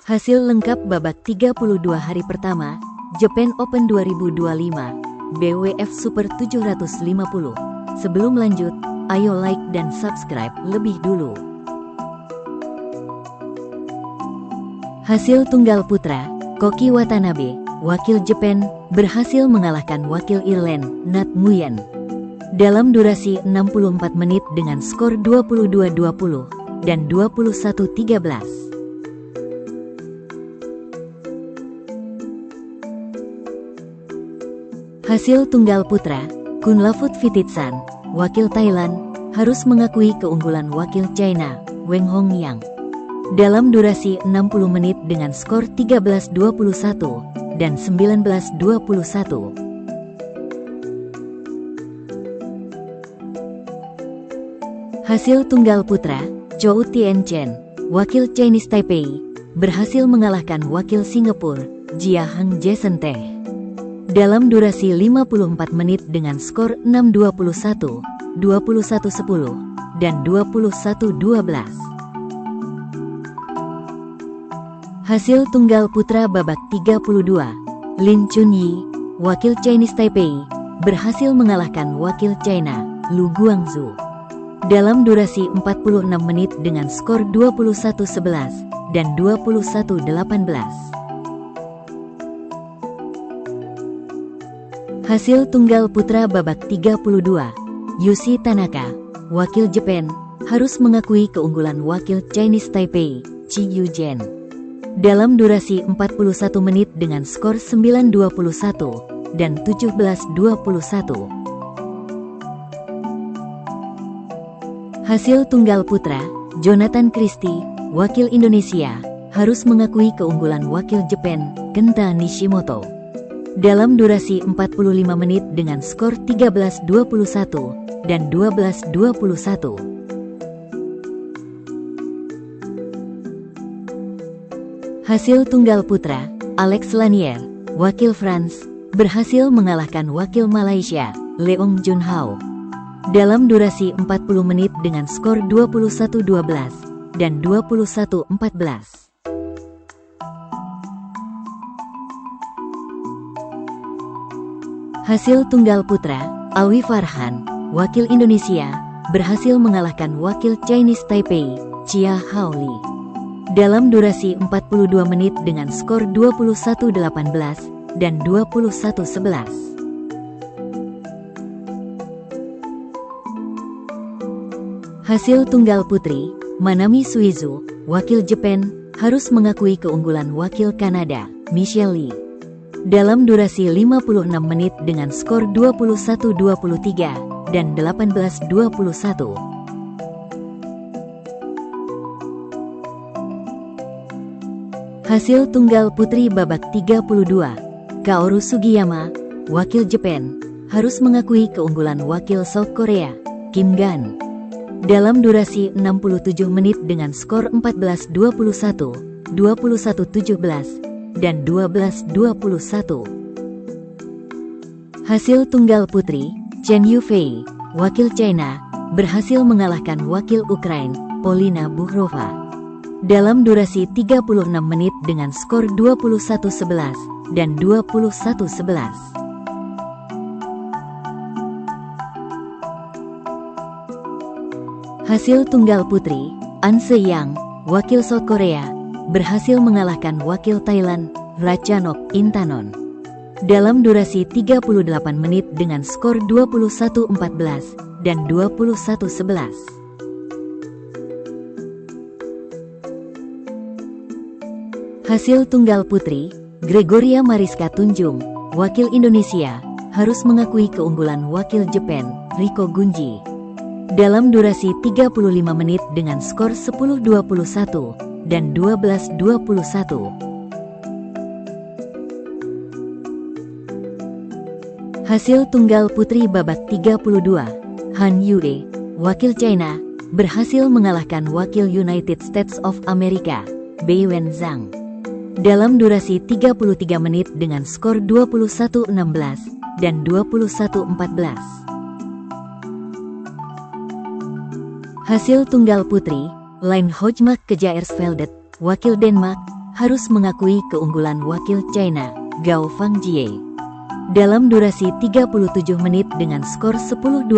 Hasil lengkap babak 32 hari pertama, Japan Open 2025, BWF Super 750. Sebelum lanjut, ayo like dan subscribe lebih dulu. Hasil tunggal putra, Koki Watanabe, wakil Japan, berhasil mengalahkan wakil Ireland, Nat Nguyen, dalam durasi 64 menit dengan skor 22-20 dan 21-13. Hasil tunggal putra, Kunlavut Phititsan, wakil Thailand, harus mengakui keunggulan wakil China, Weng Hongyang, dalam durasi 60 menit dengan skor 13-21 dan 19-21. Hasil tunggal putra, Chou Tien-chen, wakil Chinese Taipei, berhasil mengalahkan wakil Singapura, Jia Hang Jason Teh, dalam durasi 54 menit dengan skor 6-21, 21-10, dan 21-12. Hasil tunggal putra babak 32, Lin Chunyi, wakil Chinese Taipei, berhasil mengalahkan wakil China, Lu Guangzhou, dalam durasi 46 menit dengan skor 21-11 dan 21-18. Hasil tunggal putra babak 32, Yushi Tanaka, wakil Japan, harus mengakui keunggulan wakil Chinese Taipei, Chi Yuzhen, dalam durasi 41 menit dengan skor 9-21 dan 17-21. Hasil tunggal putra, Jonathan Christie, wakil Indonesia, harus mengakui keunggulan wakil Japan, Kenta Nishimoto, dalam durasi 45 menit dengan skor 13-21 dan 12-21. Hasil tunggal putra, Alex Lanier, wakil France, berhasil mengalahkan wakil Malaysia, Leong Jun Hao, dalam durasi 40 menit dengan skor 21-12 dan 21-14. Hasil tunggal putra, Alwi Farhan, wakil Indonesia, berhasil mengalahkan wakil Chinese Taipei, Chia Haoli, dalam durasi 42 menit dengan skor 21-18 dan 21-11. Hasil tunggal putri, Manami Suizu, wakil Japan, harus mengakui keunggulan wakil Kanada, Michelle Lee, dalam durasi 56 menit dengan skor 21-23 dan 18-21. Hasil tunggal putri babak 32, Kaoru Sugiyama, wakil Japan, harus mengakui keunggulan wakil South Korea, Kim Gan, dalam durasi 67 menit dengan skor 14-21, 21-17, dan 12-21. Hasil tunggal putri, Chen Yufei, wakil China, berhasil mengalahkan wakil Ukraina, Polina Buhrova, dalam durasi 36 menit dengan skor 21-11 dan 21-11. Hasil tunggal putri, An Se-yang, wakil South Korea, berhasil mengalahkan wakil Thailand, Ratchanok Intanon, dalam durasi 38 menit dengan skor 21-14 dan 21-11. Hasil tunggal putri, Gregoria Mariska Tunjung, wakil Indonesia, harus mengakui keunggulan wakil Japan, Riko Gunji, dalam durasi 35 menit dengan skor 10-21 dan 12-21. Hasil tunggal putri babak 32, Han Yue, wakil China, berhasil mengalahkan wakil United States of America, Bai Wen Zhang, dalam durasi 33 menit dengan skor 21-16 dan 21-14. Hasil tunggal putri, Line Hojmark Kjaersveldet, wakil Denmark, harus mengakui keunggulan wakil China, Gao Fangjie. Dalam durasi 37 menit dengan skor 10-21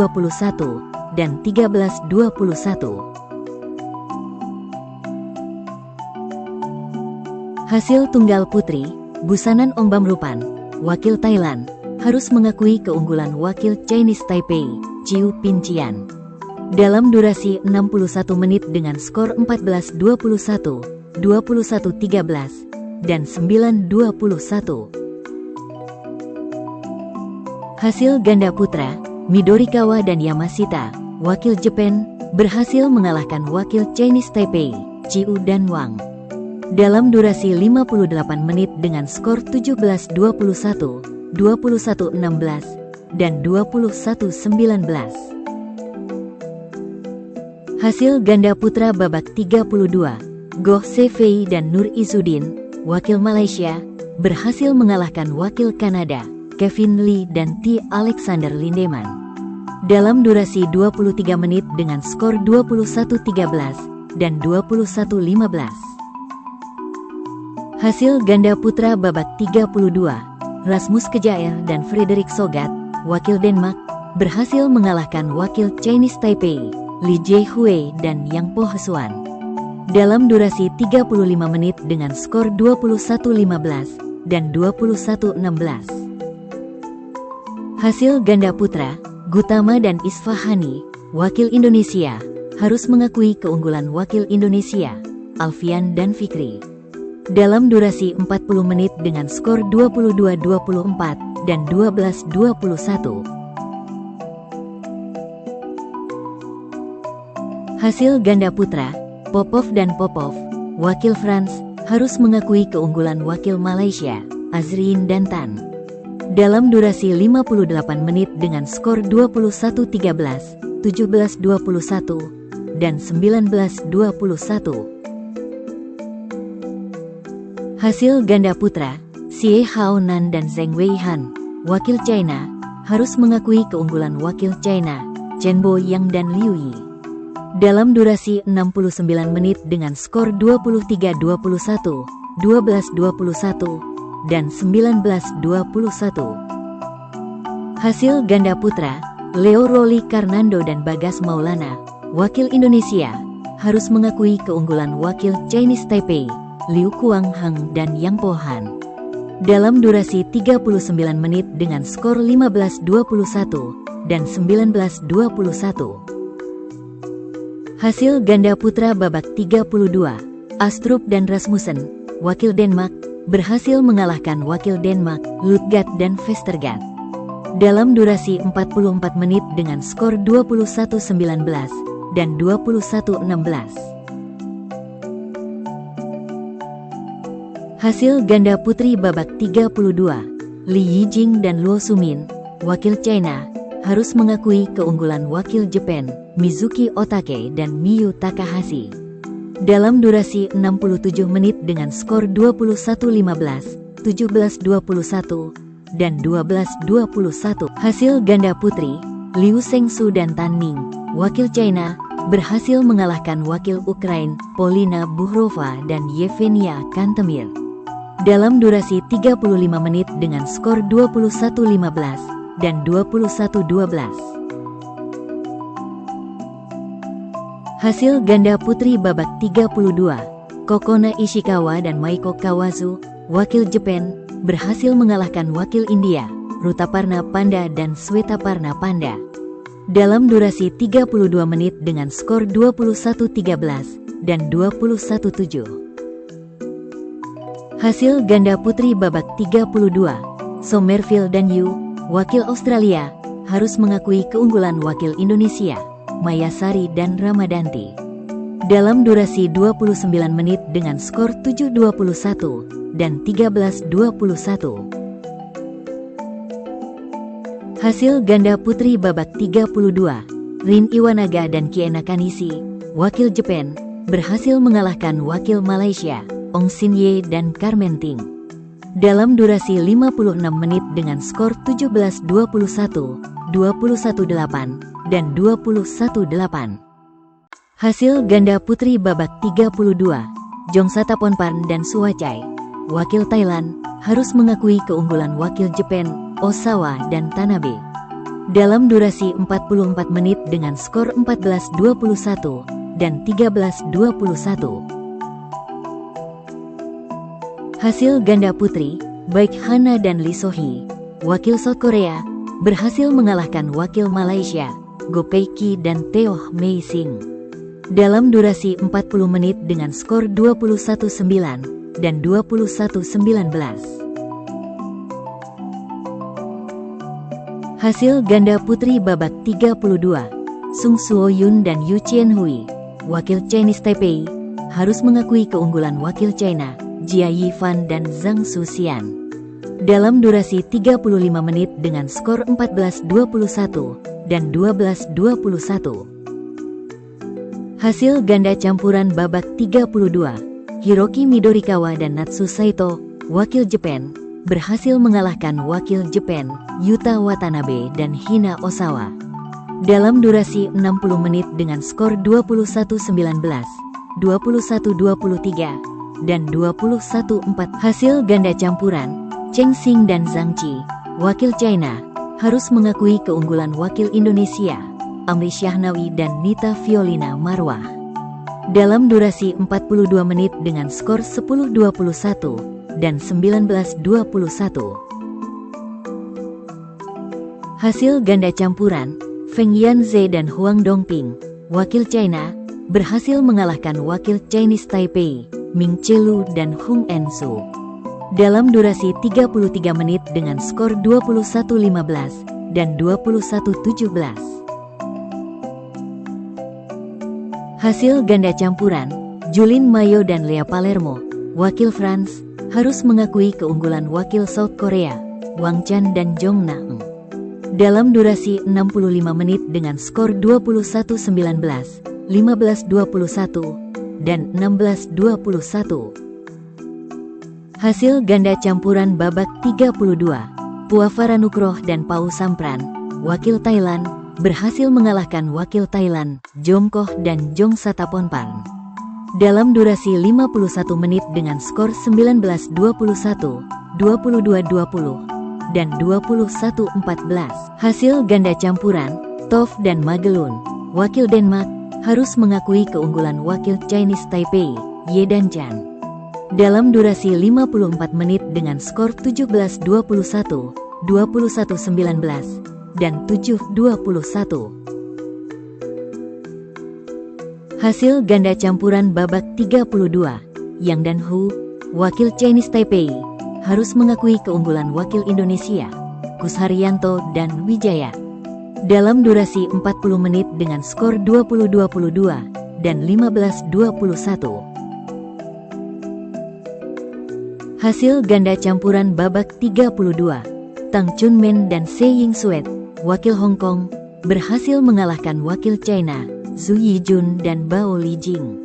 dan 13-21. Hasil tunggal putri, Busanan Ongbamrupan, wakil Thailand, harus mengakui keunggulan wakil Chinese Taipei, Chiu Pincian. Dalam durasi 61 menit dengan skor 14-21, 21-13, dan 9-21. Hasil ganda putra, Midorikawa dan Yamashita, wakil Jepang, berhasil mengalahkan wakil Chinese Taipei, Chiu dan Wang. Dalam durasi 58 menit dengan skor 17-21, 21-16, dan 21-19. Hasil ganda putra babak 32, Goh Se Fei dan Nur Izzuddin, wakil Malaysia, berhasil mengalahkan wakil Kanada, Kevin Lee dan T. Alexander Lindemann. Dalam durasi 23 menit dengan skor 21-13 dan 21-15. Hasil ganda putra babak 32, Rasmus Kjaer dan Frederik Sogat, wakil Denmark, berhasil mengalahkan wakil Chinese Taipei, Li Jiehui dan Yang Po Hesuan. Dalam durasi 35 menit dengan skor 21-15 dan 21-16. Hasil ganda putra, Gutama dan Isfahani, wakil Indonesia, harus mengakui keunggulan wakil Indonesia, Alfian dan Fikri. Dalam durasi 40 menit dengan skor 22-24 dan 12-21. Hasil ganda putra, Popov dan Popov, wakil France, harus mengakui keunggulan wakil Malaysia, Azrin dan Tan. Dalam durasi 58 menit dengan skor 21-13, 17-21, dan 19-21. Hasil ganda putra, Xie Haonan dan Zheng Weihan, wakil China, harus mengakui keunggulan wakil China, Chen Boyang dan Liu Yi. Dalam durasi 69 menit dengan skor 23-21, 12-21, dan 19-21. Hasil ganda putra, Leo Rolly Karnando dan Bagas Maulana, wakil Indonesia, harus mengakui keunggulan wakil Chinese Taipei, Liu Kuang-heng dan Yang Po Han. Dalam durasi 39 menit dengan skor 15-21 dan 19-21. Hasil ganda putra babak 32, Astrup dan Rasmussen, wakil Denmark, berhasil mengalahkan wakil Denmark, Lutgard dan Vestergaard. Dalam durasi 44 menit dengan skor 21-19 dan 21-16. Hasil ganda putri babak 32, Li Yijing dan Luo Sumin, wakil China, harus mengakui keunggulan wakil Jepang, Mizuki Otake dan Miyu Takahashi. Dalam durasi 67 menit dengan skor 21-15, 17-21, dan 12-21. Hasil ganda putri, Liu Shengsu dan Tan Ning, wakil China, berhasil mengalahkan wakil Ukraina, Polina Buhrova dan Yevgenia Kantemir. Dalam durasi 35 menit dengan skor 21-15 dan 21-12. Hasil ganda putri babak 32, Kokona Ishikawa dan Maiko Kawazu, wakil Jepang, berhasil mengalahkan wakil India, Rutaparna Panda dan Swetaparna Panda. Dalam durasi 32 menit dengan skor 21-13 dan 21-7. Hasil ganda putri babak 32, Somerville dan Yu, wakil Australia, harus mengakui keunggulan wakil Indonesia, Mayasari dan Ramadanti. Dalam durasi 29 menit dengan skor 7-21 dan 13-21. Hasil ganda putri babak 32, Rin Iwanaga dan Kie Nakanishi, wakil Jepang, berhasil mengalahkan wakil Malaysia, Ong Sin Ye dan Carmen Ting. Dalam durasi 56 menit dengan skor 17-21, 21-8, dan 21-8. Hasil ganda putri babak 32, Jongsataponpan dan Suwachai. Wakil Thailand harus mengakui keunggulan wakil Jepang, Osawa dan Tanabe. Dalam durasi 44 menit dengan skor 14-21 dan 13-21. Hasil ganda putri, baik Hana dan Lee So-hee, wakil South Korea, berhasil mengalahkan wakil Malaysia, Go Pei-ki dan Teo Mei Sing. Dalam durasi 40 menit dengan skor 21-9 dan 21-19. Hasil ganda putri babak 32, Sung Suo-yun dan Yu Chien-hui, wakil Chinese Taipei, harus mengakui keunggulan wakil China, Jia Yifan dan Zhang Suxian. Dalam durasi 35 menit dengan skor 14-21 dan 12-21. Hasil ganda campuran babak 32, Hiroki Midorikawa dan Natsu Saito, wakil Jepang, berhasil mengalahkan wakil Jepang, Yuta Watanabe dan Hina Osawa. Dalam durasi 60 menit dengan skor 21-19, 21-23, dan 21-4. Hasil ganda campuran, Cheng Xing dan Zhang Qi, wakil China, harus mengakui keunggulan wakil Indonesia, Amri Syahnawi dan Nita Violina Marwah. Dalam durasi 42 menit dengan skor 10-21 dan 19-21. Hasil ganda campuran, Feng Yanze dan Huang Dongping, wakil China, berhasil mengalahkan wakil Chinese Taipei, Ming Chelu dan Hung En-su. Dalam durasi 33 menit dengan skor 21-15 dan 21-17. Hasil ganda campuran, Julin Mayo dan Lea Palermo, wakil France, harus mengakui keunggulan wakil South Korea, Wang Chan dan Jong Na-eun. Dalam durasi 65 menit dengan skor 21-19, 15-21, dan 16-21. Hasil ganda campuran babak 32, Puavara Nukroh dan Pau Sampran, wakil Thailand, berhasil mengalahkan wakil Thailand, Jomkoh dan Jongsataponpan. Dalam durasi 51 menit dengan skor 19-21, 22-20, dan 21-14. Hasil ganda campuran, Tov dan Magelun, wakil Denmark, harus mengakui keunggulan wakil Chinese Taipei, Ye dan Chan. Dalam durasi 54 menit dengan skor 17-21, 21-19, dan 7-21. Hasil ganda campuran babak 32, Yang dan Hu, wakil Chinese Taipei, harus mengakui keunggulan wakil Indonesia, Kus Haryanto dan Wijaya. Dalam durasi 40 menit dengan skor 20-22 dan 15-21. Hasil ganda campuran babak 32, Tang Chunmen dan Se Ying Suet, wakil Hong Kong, berhasil mengalahkan wakil China, Zhu Yijun dan Bao Lijing.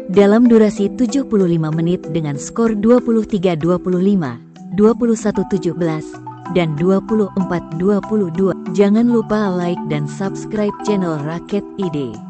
Dalam durasi 75 menit dengan skor 23-25, 21-17, dan 24-22. Jangan lupa like dan subscribe channel Raket ID.